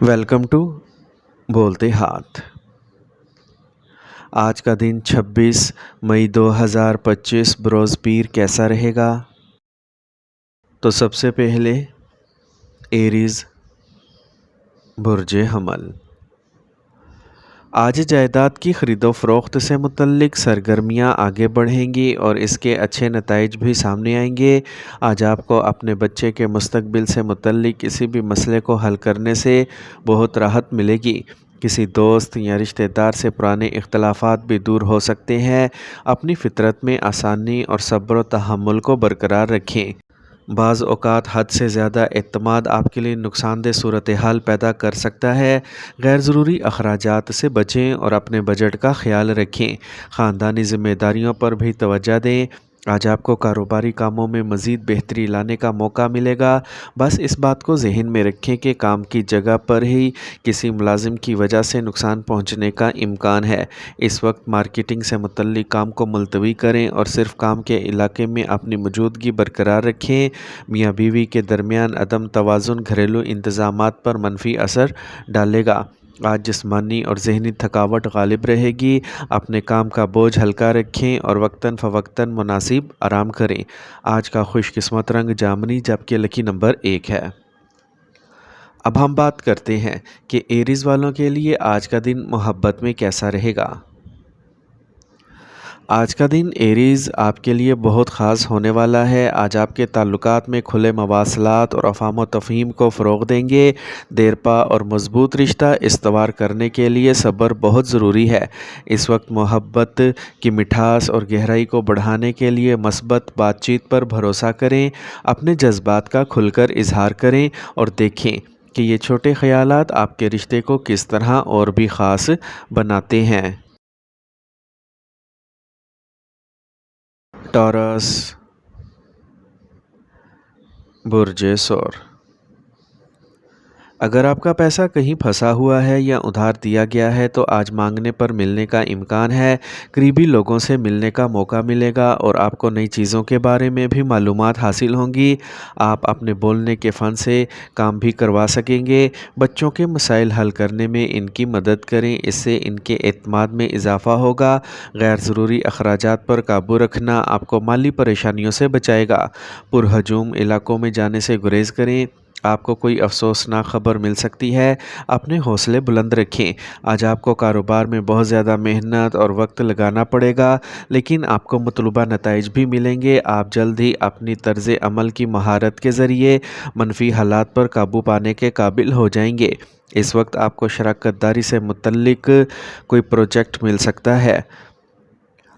Welcome to बोलते हाथ। आज का दिन 26 मई 2025 बरोज़ पीर कैसा रहेगा? तो सबसे पहले एरीज़ बुर्ज हमल। आज जायदाद की ख़रीदो फ़रोख्त से मुतल्लिक सरगर्मियाँ आगे बढ़ेंगी और इसके अच्छे नताइज भी सामने आएंगे। आज आपको अपने बच्चे के मुस्तकबिल से मुतल्लिक किसी भी मसले को हल करने से बहुत राहत मिलेगी। किसी दोस्त या रिश्तेदार से पुराने इख्तलाफात भी दूर हो सकते हैं। अपनी फ़ितरत में आसानी और सब्र व तहम्मुल को बरकरार रखें। बाज़ औक़ात हद से ज़्यादा एतमाद आपके लिए नुकसानदेह सूरत हाल पैदा कर सकता है। गैर ज़रूरी अखराजात से बचें और अपने बजट का ख्याल रखें। ख़ानदानी ज़िम्मेदारियों पर भी तवज्जो दें। आज आपको कारोबारी कामों में मज़ीद बेहतरी लाने का मौका मिलेगा। बस इस बात को ज़हन में रखें कि काम की जगह पर ही किसी मुलाजिम की वजह से नुकसान पहुंचने का इम्कान है। इस वक्त मार्केटिंग से मुतल्लिक काम को मुलतवी करें और सिर्फ काम के इलाके में अपनी मौजूदगी बरकरार रखें। मियाँ बीवी के दरमियान अदम तवाज़ुन घरेलू इंतज़ामात पर मनफी असर डालेगा। आज जिस्मानी और ज़हनी थकावट गालिब रहेगी। अपने काम का बोझ हल्का रखें और वक्तन फ़वक्तन मुनासिब आराम करें। आज का खुशकिस्मत रंग जामनी जबकि लकी नंबर 1 है। अब हम बात करते हैं कि एरीज़ वालों के लिए आज का दिन मोहब्बत में कैसा रहेगा। आज का दिन एरीज़ आपके लिए बहुत ख़ास होने वाला है। आज आपके ताल्लुकात में खुले मवासलात और अफ़ाम व तफ़हीम को फ़रोग़ देंगे। देरपा और मज़बूत रिश्ता इस्तवार करने के लिए सब्र बहुत ज़रूरी है। इस वक्त मोहब्बत की मिठास और गहराई को बढ़ाने के लिए मस्बत बातचीत पर भरोसा करें। अपने जज्बात का खुलकर इजहार करें और देखें कि ये छोटे ख़यालात आपके रिश्ते को किस तरह और भी ख़ास बनाते हैं। टॉरस बुर्ज सौर। अगर आपका पैसा कहीं फंसा हुआ है या उधार दिया गया है तो आज मांगने पर मिलने का इम्कान है। करीबी लोगों से मिलने का मौका मिलेगा और आपको नई चीज़ों के बारे में भी मालूमात हासिल होंगी। आप अपने बोलने के फ़न से काम भी करवा सकेंगे। बच्चों के मसाइल हल करने में इनकी मदद करें, इससे इनके एतमाद में इजाफ़ा होगा। गैर ज़रूरी अखराजात पर काबू रखना आपको माली परेशानियों से बचाएगा। पुरहजूम इलाकों में जाने से गुरेज़ करें। आपको कोई अफसोसनाक ख़बर मिल सकती है। अपने हौसले बुलंद रखें। आज आपको कारोबार में बहुत ज़्यादा मेहनत और वक्त लगाना पड़ेगा, लेकिन आपको मतलूबा नताइज भी मिलेंगे। आप जल्द ही अपनी तर्ज़ अमल की महारत के ज़रिए मनफी हालात पर काबू पाने के काबिल हो जाएंगे। इस वक्त आपको शराकत दारी से मुतल्लिक कोई प्रोजेक्ट मिल सकता है।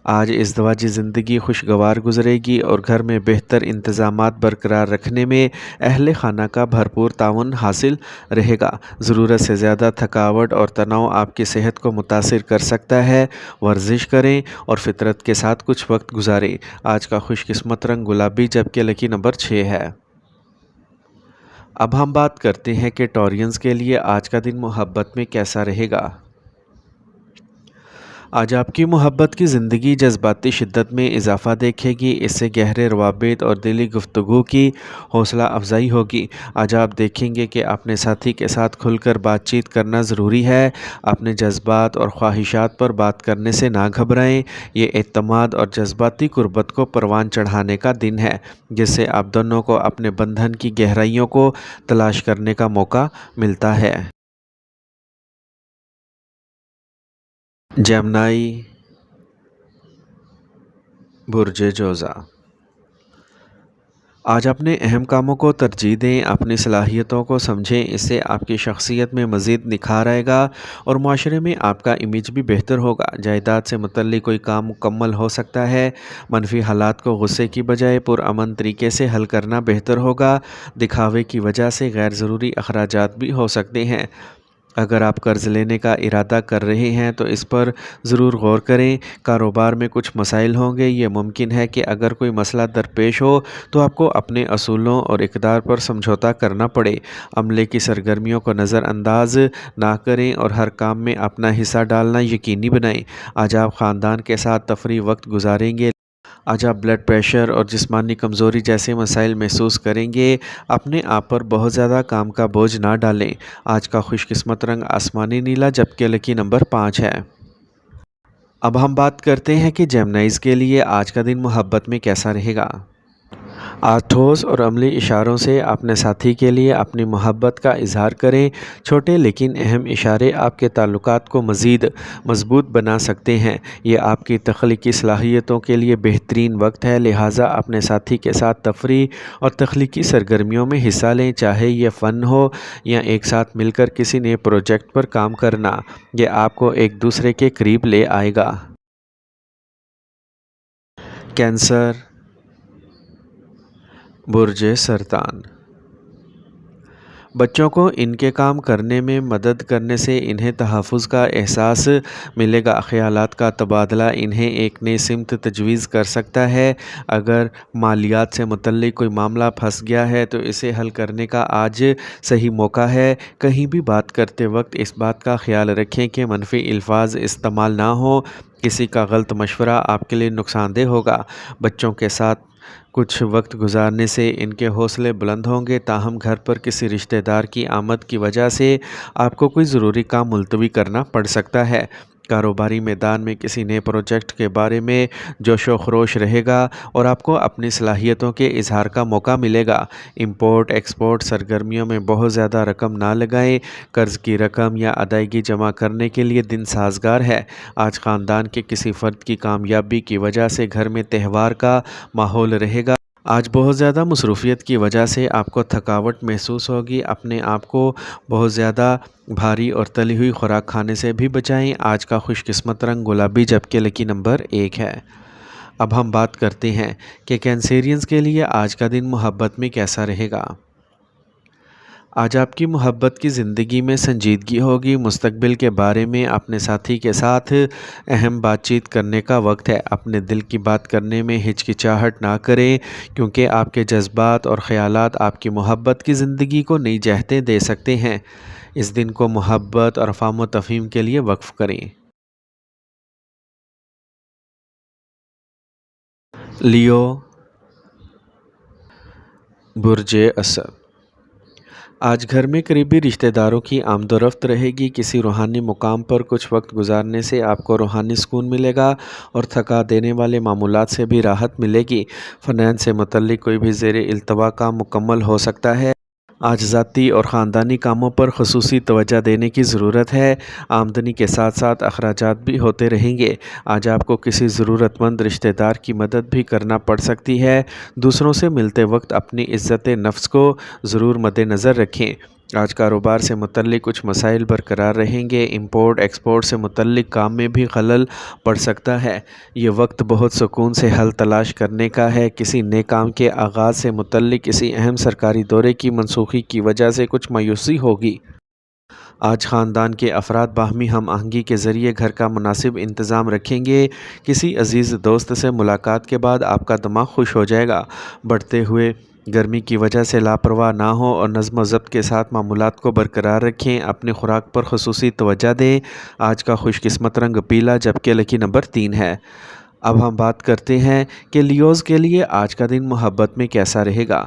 आज इज़्दवाजी ज़िंदगी खुशगवार गुजरेगी और घर में बेहतर इंतज़ामात बरकरार रखने में अहले खाना का भरपूर ताउन हासिल रहेगा। ज़रूरत से ज़्यादा थकावट और तनाव आपकी सेहत को मुतासिर कर सकता है। वर्जिश करें और फितरत के साथ कुछ वक्त गुजारें। आज का खुशकिस्मत रंग गुलाबी जबकि लकी नंबर 6 है। अब हम बात करते हैं कि टॉरियंस के लिए आज का दिन मोहब्बत में कैसा रहेगा। आज आपकी मोहब्बत की ज़िंदगी जज्बाती शिद्दत में इजाफ़ा देखेगी। इससे गहरे रवाबित और दिली गुफ्तगू की हौसला अफजाई होगी। आज आप देखेंगे कि अपने साथी के साथ खुलकर बातचीत करना ज़रूरी है। अपने जज्बात और ख्वाहिशात पर बात करने से ना घबराएं। ये एतमाद और जज्बाती कुर्बत को परवान चढ़ाने का दिन है, जिससे आप दोनों को अपने बंधन की गहराइयों को तलाश करने का मौका मिलता है। जेमिनी बुर्ज जोज़ा। आज अपने अहम कामों को तरजीह दें। अपनी सलाहियतों को समझें, इससे आपकी शख्सियत में मज़ीद निखार आएगा और माशरे में आपका इमेज भी बेहतर होगा। जायदाद से मुतल्लिक कोई काम मुकम्मल हो सकता है। मनफी हालात को गुस्से की बजाय पुरअमन तरीके से हल करना बेहतर होगा। दिखावे की वजह से गैर ज़रूरी अखराजात भी हो सकते हैं। अगर आप कर्ज़ लेने का इरादा कर रहे हैं तो इस पर ज़रूर गौर करें। कारोबार में कुछ मसाइल होंगे। ये मुमकिन है कि अगर कोई मसला दरपेश हो तो आपको अपने असूलों और इक़दार पर समझौता करना पड़े। अमले की सरगर्मियों को नज़रअंदाज ना करें और हर काम में अपना हिस्सा डालना यकीनी बनाएं। आज आप ख़ानदान के साथ तफरीह वक्त गुजारेंगे। آج آپ بلڈ پریشر اور جسمانی کمزوری جیسے مسائل محسوس کریں گے۔ اپنے آپ پر بہت زیادہ کام کا بوجھ نہ ڈالیں۔ آج کا خوش قسمت رنگ آسمانی نیلا جبکہ لکی نمبر 5 ہے۔ اب ہم بات کرتے ہیں کہ جیمنائز کے لیے آج کا دن محبت میں کیسا رہے گا۔ آج ٹھوس اور عملی اشاروں سے اپنے ساتھی کے لیے اپنی محبت کا اظہار کریں۔ چھوٹے لیکن اہم اشارے آپ کے تعلقات کو مزید مضبوط بنا سکتے ہیں۔ یہ آپ کی تخلیقی صلاحیتوں کے لیے بہترین وقت ہے، لہٰذا اپنے ساتھی کے ساتھ تفریح اور تخلیقی سرگرمیوں میں حصہ لیں، چاہے یہ فن ہو یا ایک ساتھ مل کر کسی نئے پروجیکٹ پر کام کرنا۔ یہ آپ کو ایک دوسرے کے قریب لے آئے گا۔ کینسر، برج سرطان۔ بچوں کو ان کے کام کرنے میں مدد کرنے سے انہیں تحفظ کا احساس ملے گا۔ خیالات کا تبادلہ انہیں ایک نئی سمت تجویز کر سکتا ہے۔ اگر مالیات سے متعلق کوئی معاملہ پھنس گیا ہے تو اسے حل کرنے کا آج صحیح موقع ہے۔ کہیں بھی بات کرتے وقت اس بات کا خیال رکھیں کہ منفی الفاظ استعمال نہ ہوں۔ کسی کا غلط مشورہ آپ کے لیے نقصان دہ ہوگا۔ بچوں کے ساتھ کچھ وقت گزارنے سے ان کے حوصلے بلند ہوں گے، تاہم گھر پر کسی رشتہ دار کی آمد کی وجہ سے آپ کو کوئی ضروری کام ملتوی کرنا پڑ سکتا ہے۔ کاروباری میدان میں کسی نئے پروجیکٹ کے بارے میں جوش و خروش رہے گا اور آپ کو اپنی صلاحیتوں کے اظہار کا موقع ملے گا۔ امپورٹ ایکسپورٹ سرگرمیوں میں بہت زیادہ رقم نہ لگائیں۔ قرض کی رقم یا ادائیگی جمع کرنے کے لیے دن سازگار ہے۔ آج خاندان کے کسی فرد کی کامیابی کی وجہ سے گھر میں تہوار کا ماحول رہے گا۔ آج بہت زیادہ مصروفیت کی وجہ سے آپ کو تھکاوٹ محسوس ہوگی۔ اپنے آپ کو بہت زیادہ بھاری اور تلی ہوئی خوراک کھانے سے بھی بچائیں۔ آج کا خوش قسمت رنگ گلابی جبکہ لکی نمبر 1 ہے۔ اب ہم بات کرتے ہیں کہ کینسیرینز کے لیے آج کا دن محبت میں کیسا رہے گا۔ آج آپ کی محبت کی زندگی میں سنجیدگی ہوگی۔ مستقبل کے بارے میں اپنے ساتھی کے ساتھ اہم بات چیت کرنے کا وقت ہے۔ اپنے دل کی بات کرنے میں ہچکچاہٹ نہ کریں، کیونکہ آپ کے جذبات اور خیالات آپ کی محبت کی زندگی کو نئی جہتیں دے سکتے ہیں۔ اس دن کو محبت اور فہم و تفہیم کے لیے وقف کریں۔ لیو، برج اسد۔ آج گھر میں قریبی رشتہ داروں کی آمد و رفت رہے گی۔ کسی روحانی مقام پر کچھ وقت گزارنے سے آپ کو روحانی سکون ملے گا اور تھکا دینے والے معمولات سے بھی راحت ملے گی۔ فنانس سے متعلق کوئی بھی زیر التوا کام مکمل ہو سکتا ہے۔ آج ذاتی اور خاندانی کاموں پر خصوصی توجہ دینے کی ضرورت ہے۔ آمدنی کے ساتھ ساتھ اخراجات بھی ہوتے رہیں گے۔ آج آپ کو کسی ضرورت مند رشتہ دار کی مدد بھی کرنا پڑ سکتی ہے۔ دوسروں سے ملتے وقت اپنی عزت نفس کو ضرور مد نظر رکھیں۔ آج کاروبار سے متعلق کچھ مسائل برقرار رہیں گے۔ امپورٹ ایکسپورٹ سے متعلق کام میں بھی خلل پڑ سکتا ہے۔ یہ وقت بہت سکون سے حل تلاش کرنے کا ہے۔ کسی نئے کام کے آغاز سے متعلق کسی اہم سرکاری دورے کی منسوخی کی وجہ سے کچھ مایوسی ہوگی۔ آج خاندان کے افراد باہمی ہم آہنگی کے ذریعے گھر کا مناسب انتظام رکھیں گے۔ کسی عزیز دوست سے ملاقات کے بعد آپ کا دماغ خوش ہو جائے گا۔ بڑھتے ہوئے گرمی کی وجہ سے لاپرواہ نہ ہوں اور نظم و ضبط کے ساتھ معمولات کو برقرار رکھیں۔ اپنی خوراک پر خصوصی توجہ دیں۔ آج کا خوش قسمت رنگ پیلا جبکہ لکی نمبر 3 ہے۔ اب ہم بات کرتے ہیں کہ لیوز کے لیے آج کا دن محبت میں کیسا رہے گا۔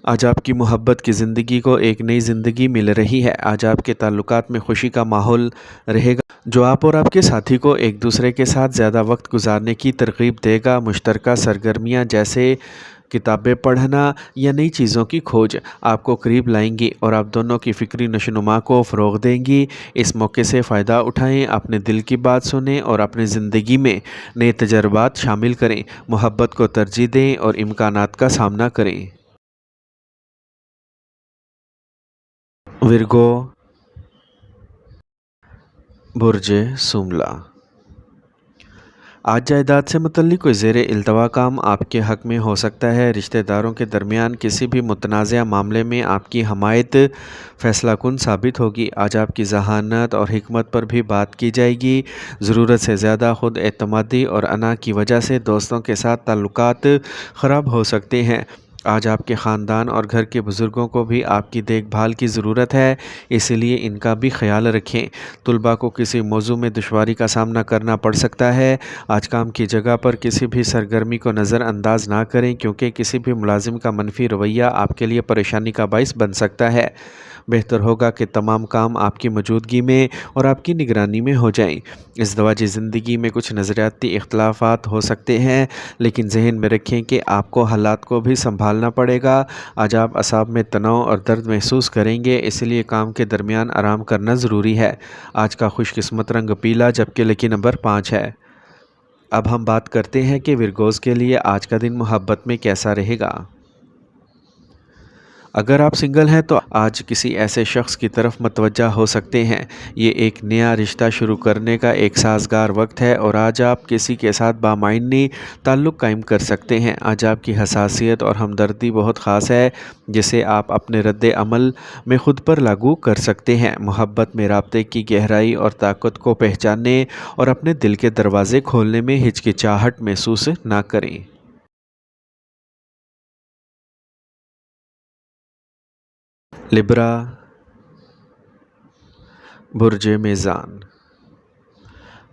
آج آپ کی محبت کی زندگی کو ایک نئی زندگی مل رہی ہے۔ آج آپ کے تعلقات میں خوشی کا ماحول رہے گا، جو آپ اور آپ کے ساتھی کو ایک دوسرے کے ساتھ زیادہ وقت گزارنے کی ترغیب دے گا۔ مشترکہ سرگرمیاں جیسے کتابیں پڑھنا یا نئی چیزوں کی کھوج آپ کو قریب لائیں گی اور آپ دونوں کی فکری نشوونما کو فروغ دیں گی۔ اس موقع سے فائدہ اٹھائیں، اپنے دل کی بات سنیں اور اپنی زندگی میں نئے تجربات شامل کریں۔ محبت کو ترجیح دیں اور امکانات کا سامنا کریں۔ ورگو، برج سوملا۔ آج جائیداد سے متعلق کوئی زیر التوا کام آپ کے حق میں ہو سکتا ہے۔ رشتہ داروں کے درمیان کسی بھی متنازع معاملے میں آپ کی حمایت فیصلہ کن ثابت ہوگی۔ آج آپ کی ذہانت اور حکمت پر بھی بات کی جائے گی۔ ضرورت سے زیادہ خود اعتمادی اور انا کی وجہ سے دوستوں کے ساتھ تعلقات خراب ہو سکتے ہیں۔ آج آپ کے خاندان اور گھر کے بزرگوں کو بھی آپ کی دیکھ بھال کی ضرورت ہے، اسی لیے ان کا بھی خیال رکھیں۔ طلباء کو کسی موضوع میں دشواری کا سامنا کرنا پڑ سکتا ہے۔ آج کام کی جگہ پر کسی بھی سرگرمی کو نظر انداز نہ کریں، کیونکہ کسی بھی ملازم کا منفی رویہ آپ کے لیے پریشانی کا باعث بن سکتا ہے۔ بہتر ہوگا کہ تمام کام آپ کی موجودگی میں اور آپ کی نگرانی میں ہو جائیں۔ ازدواجی زندگی میں کچھ نظریاتی اختلافات ہو سکتے ہیں، لیکن ذہن میں رکھیں کہ آپ کو حالات کو بھی سنبھالنا پڑے گا۔ آج آپ اعصاب میں تناؤ اور درد محسوس کریں گے، اس لیے کام کے درمیان آرام کرنا ضروری ہے۔ آج کا خوش قسمت رنگ پیلا، جبکہ لکی نمبر 5 ہے۔ اب ہم بات کرتے ہیں کہ ورگوز کے لیے آج کا دن محبت میں کیسا رہے گا۔ اگر آپ سنگل ہیں تو آج کسی ایسے شخص کی طرف متوجہ ہو سکتے ہیں۔ یہ ایک نیا رشتہ شروع کرنے کا ایک سازگار وقت ہے اور آج آپ کسی کے ساتھ بامعنی تعلق قائم کر سکتے ہیں۔ آج آپ کی حساسیت اور ہمدردی بہت خاص ہے، جسے آپ اپنے رد عمل میں خود پر لاگو کر سکتے ہیں۔ محبت میں رابطے کی گہرائی اور طاقت کو پہچاننے اور اپنے دل کے دروازے کھولنے میں ہچکچاہٹ محسوس نہ کریں۔ لبرا، برج میزان۔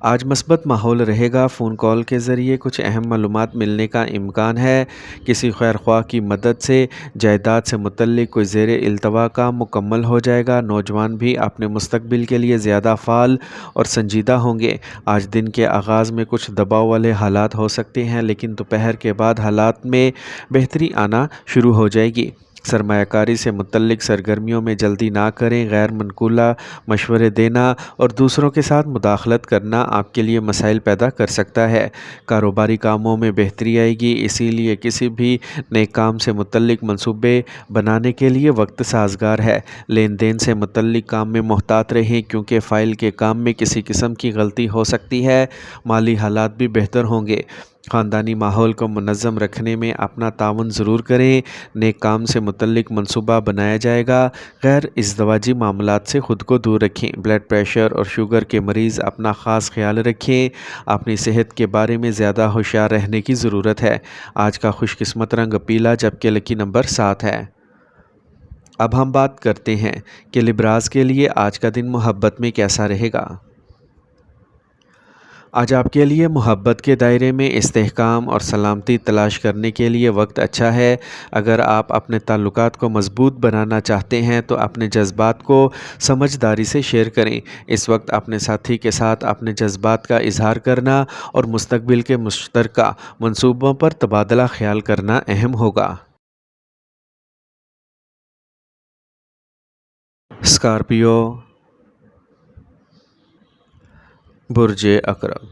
آج مثبت ماحول رہے گا۔ فون کال کے ذریعے کچھ اہم معلومات ملنے کا امکان ہے۔ کسی خیر خواہ کی مدد سے جائیداد سے متعلق کوئی زیر التوا کام مکمل ہو جائے گا۔ نوجوان بھی اپنے مستقبل کے لیے زیادہ فعال اور سنجیدہ ہوں گے۔ آج دن کے آغاز میں کچھ دباؤ والے حالات ہو سکتے ہیں، لیکن دوپہر کے بعد حالات میں بہتری آنا شروع ہو جائے گی۔ سرمایہ کاری سے متعلق سرگرمیوں میں جلدی نہ کریں۔ غیر منقولہ مشورے دینا اور دوسروں کے ساتھ مداخلت کرنا آپ کے لیے مسائل پیدا کر سکتا ہے۔ کاروباری کاموں میں بہتری آئے گی، اسی لیے کسی بھی نئے کام سے متعلق منصوبے بنانے کے لیے وقت سازگار ہے۔ لین دین سے متعلق کام میں محتاط رہیں، کیونکہ فائل کے کام میں کسی قسم کی غلطی ہو سکتی ہے۔ مالی حالات بھی بہتر ہوں گے۔ خاندانی ماحول کو منظم رکھنے میں اپنا تعاون ضرور کریں۔ نیک کام سے متعلق منصوبہ بنایا جائے گا۔ غیر ازدواجی معاملات سے خود کو دور رکھیں۔ بلڈ پریشر اور شوگر کے مریض اپنا خاص خیال رکھیں۔ اپنی صحت کے بارے میں زیادہ ہوشیار رہنے کی ضرورت ہے۔ آج کا خوش قسمت رنگ پیلا، جبکہ لکی نمبر 7 ہے۔ اب ہم بات کرتے ہیں کہ لبراز کے لیے آج کا دن محبت میں کیسا رہے گا۔ آج آپ کے لیے محبت کے دائرے میں استحکام اور سلامتی تلاش کرنے کے لیے وقت اچھا ہے۔ اگر آپ اپنے تعلقات کو مضبوط بنانا چاہتے ہیں تو اپنے جذبات کو سمجھداری سے شیئر کریں۔ اس وقت اپنے ساتھی کے ساتھ اپنے جذبات کا اظہار کرنا اور مستقبل کے مشترکہ منصوبوں پر تبادلہ خیال کرنا اہم ہوگا۔ اسکارپیو، برج عقرب۔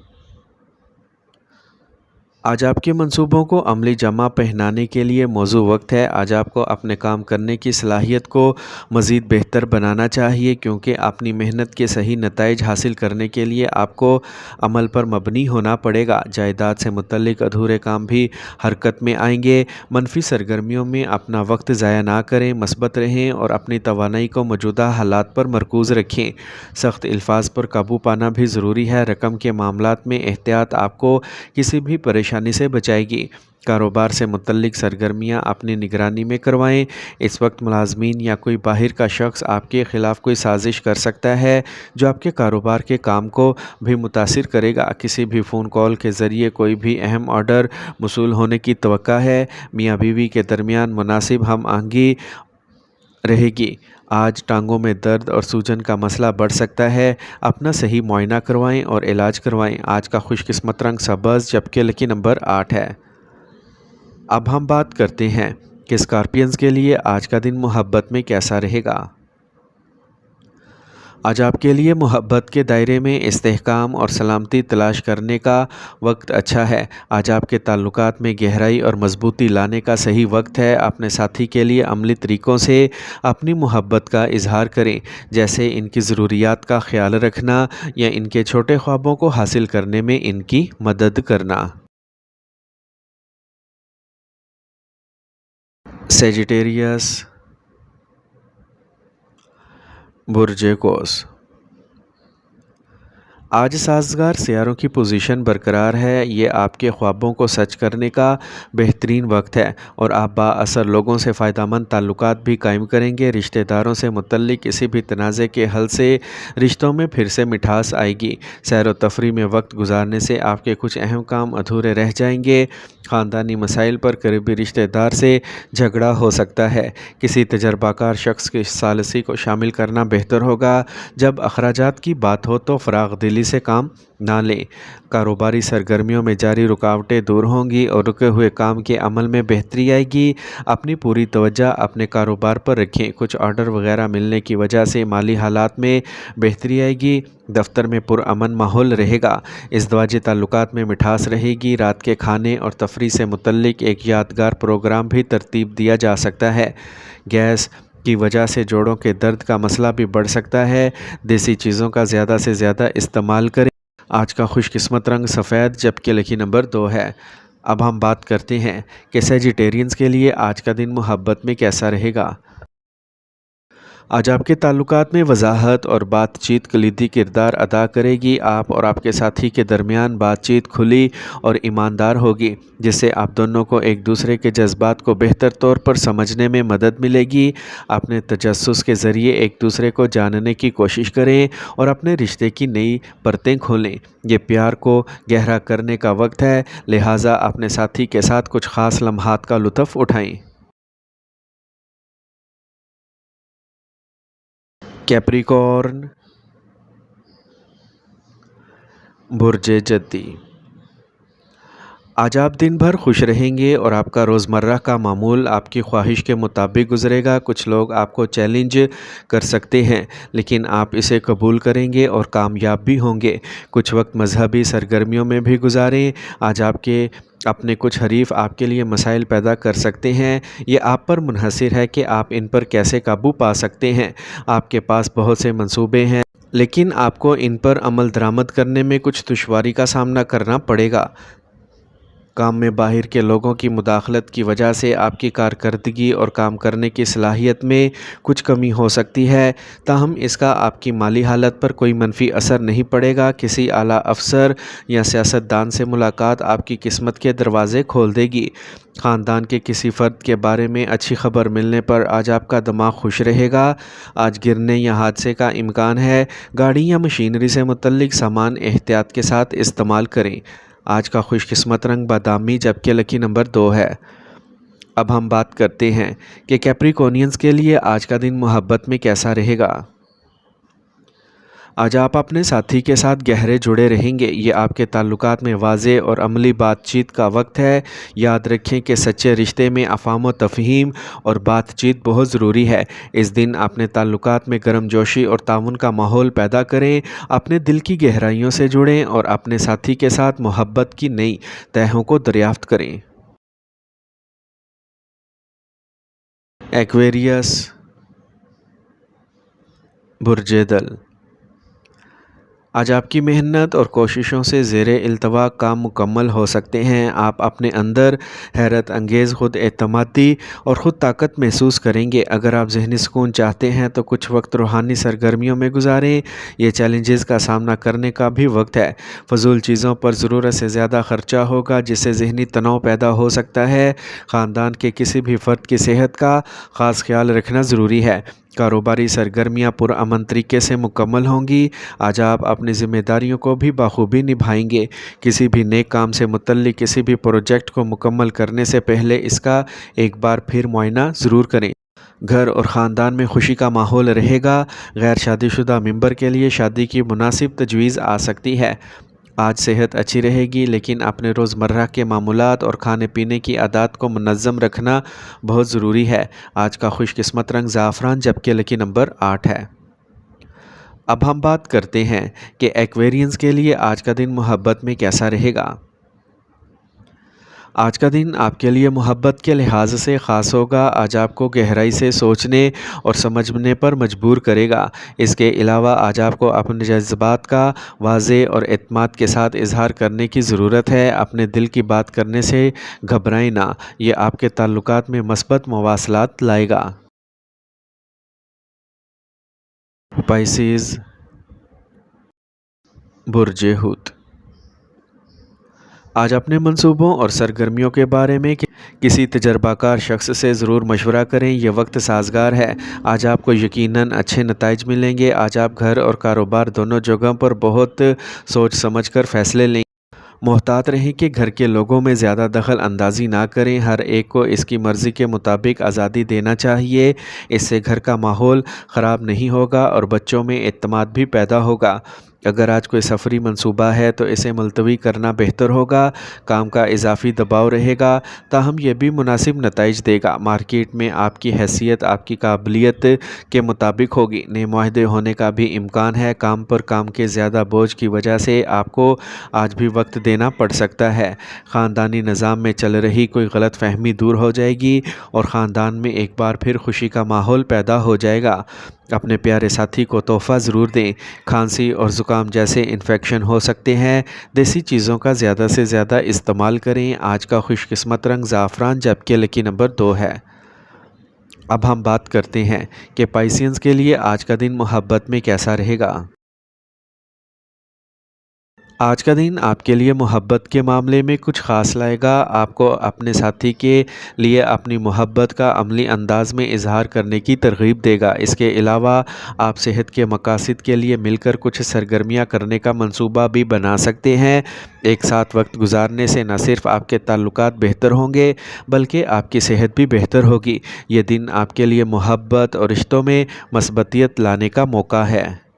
آج آپ کے منصوبوں کو عملی جامہ پہنانے کے لیے موزوں وقت ہے۔ آج آپ کو اپنے کام کرنے کی صلاحیت کو مزید بہتر بنانا چاہیے، کیونکہ اپنی محنت کے صحیح نتائج حاصل کرنے کے لیے آپ کو عمل پر مبنی ہونا پڑے گا۔ جائیداد سے متعلق ادھورے کام بھی حرکت میں آئیں گے۔ منفی سرگرمیوں میں اپنا وقت ضائع نہ کریں، مثبت رہیں اور اپنی توانائی کو موجودہ حالات پر مرکوز رکھیں۔ سخت الفاظ پر قابو پانا بھی ضروری ہے۔ رقم کے معاملات میں احتیاط آپ کو کسی بھی پریشانی سے بچائے گی۔ کاروبار سے متعلق سرگرمیاں اپنی نگرانی میں کروائیں۔ اس وقت ملازمین یا کوئی باہر کا شخص آپ کے خلاف کوئی سازش کر سکتا ہے، جو آپ کے کاروبار کے کام کو بھی متاثر کرے گا۔ کسی بھی فون کال کے ذریعے کوئی بھی اہم آرڈر موصول ہونے کی توقع ہے۔ میاں بیوی کے درمیان مناسب ہم آہنگی رہے گی۔ آج ٹانگوں میں درد اور سوجن کا مسئلہ بڑھ سکتا ہے۔ اپنا صحیح معائنہ کروائیں اور علاج کروائیں۔ آج کا خوش قسمت رنگ سبز، جبکہ لکی نمبر 8 ہے۔ اب ہم بات کرتے ہیں کہ اسکارپینز کے لیے آج کا دن محبت میں کیسا رہے گا۔ آج آپ کے لیے محبت کے دائرے میں استحکام اور سلامتی تلاش کرنے کا وقت اچھا ہے۔ آج آپ کے تعلقات میں گہرائی اور مضبوطی لانے کا صحیح وقت ہے۔ اپنے ساتھی کے لیے عملی طریقوں سے اپنی محبت کا اظہار کریں، جیسے ان کی ضروریات کا خیال رکھنا یا ان کے چھوٹے خوابوں کو حاصل کرنے میں ان کی مدد کرنا۔ سیجیٹیریس، برج قوس۔ आज साज़गार सियारों की पोजीशन बरकरार है। ये आपके ख्वाबों को सच करने का बेहतरीन वक्त है और आप बाअसर लोगों से फ़ायदेमंद ताल्लुकात भी कायम करेंगे। रिश्तेदारों से मुतल्लिक किसी भी तनाज़े के हल से रिश्तों में फिर से मिठास आएगी। सैर व तफरी में वक्त गुजारने से आपके कुछ अहम काम अधूरे रह जाएंगे। ख़ानदानी मसाइल पर करीबी रिश्तेदार से झगड़ा हो सकता है। किसी तजर्बाकार शख्स की सालसी को शामिल करना बेहतर होगा। जब अखराजात की बात हो तो फ़राग दिली से काम ना लें। कारोबारी सरगर्मियों में जारी रुकावटें दूर होंगी और रुके हुए काम के अमल में बेहतरी आएगी। अपनी पूरी तवज्जो अपने कारोबार पर रखें। कुछ ऑर्डर वगैरह मिलने की वजह से माली हालात में बेहतरी आएगी। दफ्तर में पुरअमन माहौल रहेगा। इज़दवाजी ताल्लुकात में मिठास रहेगी। रात के खाने और तफरी से मुतल्लिक एक यादगार प्रोग्राम भी तरतीब दिया जा सकता है। गैस की वजह से जोड़ों के दर्द का मसला भी बढ़ सकता है। देसी चीज़ों का ज़्यादा से ज़्यादा इस्तेमाल करें। आज का खुशकिस्मत रंग सफ़ेद जबकि लकी नंबर 2 है। अब हम बात करते हैं कि सेजिटेरियंस के लिए आज का दिन मोहब्बत में कैसा रहेगा। आज आपके ताल्लुकात में वजाहत और बातचीत कलीदी किरदार अदा करेगी। आप और आपके साथी के दरमियान बातचीत खुली और ईमानदार होगी, जिससे आप दोनों को एक दूसरे के जज्बात को बेहतर तौर पर समझने में मदद मिलेगी। अपने तजस्सुस के ज़रिए एक दूसरे को जानने की कोशिश करें और अपने रिश्ते की नई परतें खोलें। ये प्यार को गहरा करने का वक्त है, लिहाजा अपने साथी के साथ कुछ ख़ास लम्हात का लुत्फ़ उठाएं। कैप्रिकॉर्न, बुर्जे जद्दी। आज आप दिन भर खुश रहेंगे और आपका रोज़मर्रा का मामूल आपकी ख्वाहिश के मुताबिक गुजरेगा। कुछ लोग आपको चैलेंज कर सकते हैं, लेकिन आप इसे कबूल करेंगे और कामयाब भी होंगे। कुछ वक्त मजहबी सरगर्मियों में भी गुजारें। आज आपके अपने कुछ हरीफ आपके लिए मसाइल पैदा कर सकते हैं। ये आप पर मुनहसर है कि आप इन पर कैसे काबू पा सकते हैं। आपके पास बहुत से मंसूबे हैं, लेकिन आपको इन पर अमल दरामद करने में कुछ दुश्वारी का सामना करना पड़ेगा। काम में बाहर के लोगों की मुदाखलत की वजह से आपकी कारकर्दगी और काम करने की सलाहियत में कुछ कमी हो सकती है, ताहम इसका आपकी माली हालत पर कोई मनफी असर नहीं पड़ेगा। किसी आला अफसर या सियासतदान से मुलाकात आपकी किस्मत के दरवाज़े खोल देगी। ख़ानदान के किसी फ़र्द के बारे में अच्छी खबर मिलने पर आज आपका दिमाग खुश रहेगा। आज गिरने या हादसे का इम्कान है। गाड़ी या मशीनरी से मुतल्लिक सामान एहतियात के साथ इस्तेमाल करें। आज का खुशकिस्मत रंग बादामी जबकि लकी नंबर 2 है। अब हम बात करते हैं कि कैप्रिकॉर्नियंस के लिए आज का दिन मोहब्बत में कैसा रहेगा। आज आप अपने साथी के साथ गहरे जुड़े रहेंगे। ये आपके ताल्लुकात में वाज़े और अमली बातचीत का वक्त है। याद रखें कि सच्चे रिश्ते में अफ़ाम व तफ़हीम और बातचीत बहुत ज़रूरी है। इस दिन अपने ताल्लुकात में गर्मजोशी और ताउन का माहौल पैदा करें। अपने दिल की गहराइयों से जुड़ें और अपने साथी के साथ मोहब्बत की नई तहों को दरियाफ्त करें। एक्वेरियस, बुर्जे दल। आज आपकी मेहनत और कोशिशों से ज़ेरे इल्तवा काम मुकम्मल हो सकते हैं। आप अपने अंदर हैरत अंगेज़ ख़ुद एतमादी और ख़ुद ताकत महसूस करेंगे। अगर आप ज़हनी सुकून चाहते हैं तो कुछ वक्त रूहानी सरगर्मियों में गुजारें। ये चैलेंजेस का सामना करने का भी वक्त है। फ़जूल चीज़ों पर ज़रूरत से ज़्यादा ख़र्चा होगा, जिससे ज़हनी तनाव पैदा हो सकता है। ख़ानदान के किसी भी फ़र्द की सेहत का ख़ास ख्याल रखना ज़रूरी है। कारोबारी सरगर्मियाँ पुरअमन तरीके से मुकम्मल होंगी। आज आप अपनी ज़िम्मेदारियों को भी बाखूबी निभाएंगे। किसी भी नेक काम से मुतल्लिक किसी भी प्रोजेक्ट को मुकम्मल करने से पहले इसका एक बार फिर मुआयना ज़रूर करें। घर और ख़ानदान में खुशी का माहौल रहेगा। गैर शादीशुदा मेंबर के लिए शादी की मुनासिब तजवीज़ आ सकती है। आज सेहत अच्छी रहेगी, लेकिन अपने रोज़मर्रा के मामूलात और खाने पीने की आदत को मुनज़्ज़म रखना बहुत ज़रूरी है। आज का खुशकिस्मत रंग ज़ाफ़रान जबकि लकी नंबर 8 है। अब हम बात करते हैं कि एक्वेरियंस के लिए आज का दिन मोहब्बत में कैसा रहेगा। आज का दिन आपके लिए मोहब्बत के लिहाज से ख़ास होगा। आज आपको गहराई से सोचने और समझने पर मजबूर करेगा। इसके अलावा आज आपको अपने जज्बात का वाज़े और एतमाद के साथ इजहार करने की ज़रूरत है। अपने दिल की बात करने से घबराएं ना, ये आपके ताल्लुकात में मस्बत मवासलात लाएगा। पाइसिस, बुर्ज हूत। आज अपने मंसूबों और सरगर्मियों के बारे में किसी तजर्बाकार शख्स से ज़रूर मशवरा करें। ये वक्त साजगार है। आज आपको यकीनन अच्छे नताइज मिलेंगे। आज आप घर और कारोबार दोनों जगहों पर बहुत सोच समझ कर फैसले लें। मोहतात रहें कि घर के लोगों में ज़्यादा दखल अंदाज़ी ना करें। हर एक को इसकी मर्ज़ी के मुताबिक आज़ादी देना चाहिए। इससे घर का माहौल ख़राब नहीं होगा और बच्चों में एतमाद भी पैदा होगा। अगर आज कोई सफ़री मंसूबा है तो इसे मुलतवी करना बेहतर होगा। काम का इजाफ़ी दबाव रहेगा, ताहम यह भी मुनासिब नताइज देगा। मार्केट में आपकी हैसियत आपकी काबिलियत के मुताबिक होगी। नए मुआहदे होने का भी इम्कान है। काम पर काम के ज़्यादा बोझ की वजह से आपको आज भी वक्त देना पड़ सकता है। ख़ानदानी निज़ाम में चल रही कोई गलत फहमी दूर हो जाएगी और ख़ानदान में एक बार फिर खुशी का माहौल पैदा हो जाएगा। अपने प्यारे साथी को तोहफ़ा ज़रूर दें। खांसी और ज़ुकाम जैसे इन्फेक्शन हो सकते हैं। देसी चीज़ों का ज़्यादा से ज़्यादा इस्तेमाल करें। आज का खुशकिस्मत रंग ज़ाफ़रान जबकि लकी नंबर 2 है। अब हम बात करते हैं कि पाइसियंस के लिए आज का दिन मोहब्बत में कैसा रहेगा। आज का दिन आपके लिए मोहब्बत के मामले में कुछ ख़ास लाएगा। आपको अपने साथी के लिए अपनी मोहब्बत का अमली अंदाज़ में इज़हार करने की तरग़ीब देगा। इसके अलावा आप सेहत के मकासद के लिए मिलकर कुछ सरगर्मियाँ करने का मंसूबा भी बना सकते हैं। एक साथ वक्त गुजारने से न सिर्फ आपके ताल्लुकात बेहतर होंगे बल्कि आपकी सेहत भी बेहतर होगी। ये दिन आपके लिए मोहब्बत और रिश्तों में मस्बतियत लाने का मौका है।